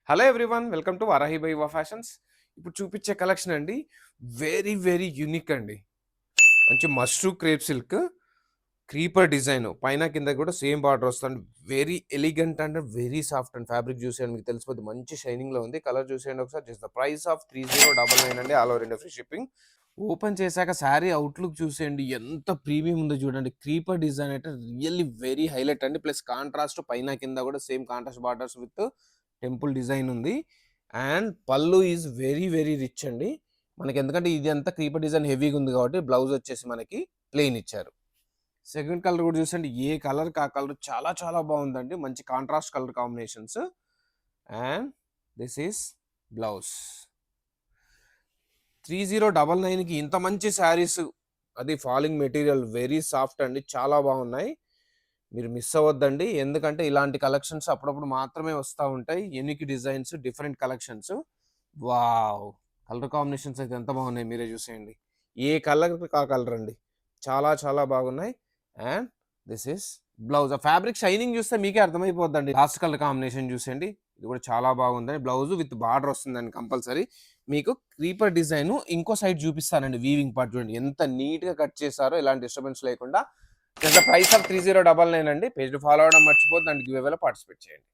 Hello everyone welcome to Varahi by వా fashions. ఇప్పుడు చూపించే కలెక్షన్ అండి వెరీ వెరీ యూనిక్ అండి. మంచి mashru crepe silk creeper design పైన కింద కూడా సేమ్ బార్డర్ వస్తుంది. Very elegant and very soft and fabric చూసేయండి, మీకు తెలిసిపోద్ది. మంచి షైనింగ్ లో ఉంది. కలర్ చూసేయండి ఒకసారి. జస్ట్ ద ప్రైస్ ఆఫ్ 3099 అండి. All over India free shipping. Open చేశాక శారీ అవుట్లుక్ చూసేయండి, ఎంత ప్రీమియం ఉందో చూడండి. క్రీపర్ డిజైన్ అయితే రియల్లీ వెరీ హైలైట్ అండి. ప్లస్ కాంట్రాస్ట్ పైన కింద కూడా same contrast borders with temple design ఉంది. అండ్ పళ్ళు ఈజ్ వెరీ వెరీ రిచ్ అండి మనకి, ఎందుకంటే ఇది అంతా క్రీపర్ డిజైన్ హెవీగా ఉంది కాబట్టి. బ్లౌజ్ వచ్చేసి మనకి ప్లెయిన్ ఇచ్చారు. సెకండ్ కలర్ కూడా చూసండి, ఏ కలర్ కా కలర్ చాలా చాలా బాగుందండి. మంచి contrast colour combinations. And this is blouse. 3099కి ఇంత మంచి శారీస్, అది ఫాలింగ్ మెటీరియల్, వెరీ సాఫ్ట్ అండి, చాలా బాగున్నాయి. మీరు మిస్ అవ్వద్దండి, ఎందుకంటే ఇలాంటి కలెక్షన్స్ అప్పుడప్పుడు మాత్రమే వస్తూ ఉంటాయి. Unique designs, different collections. Wow, colour combinations అయితే ఎంత బాగున్నాయి, మీరే చూసేయండి. ఏ కలర్ కా కలర్ అండి, చాలా చాలా బాగున్నాయి. And this is blouse. ఆ ఫ్యాబ్రిక్ షైనింగ్ చూస్తే మీకే అర్థమైపోద్దండి. లాస్ట్ కలర్ కాంబినేషన్ చూసేయండి, ఇది కూడా చాలా బాగుందండి. బ్లౌజ్ విత్ బార్డర్ వస్తుందండి కంపల్సరీ. మీకు క్రీపర్ డిజైన్ ఇంకో సైడ్ చూపిస్తానండి. వీవింగ్ పార్ట్ చూడండి ఎంత నీట్ గా కట్ చేశారో, ఎలాంటి డిస్టర్బెన్స్ లేకుండా. ప్రైస్ ఆఫ్ 3099 అండి. పేజ్ ఫాలో అవడం మర్చిపోద్దు, దానికి గివ్ అవేలో పార్టిసిపేట్ చేయండి.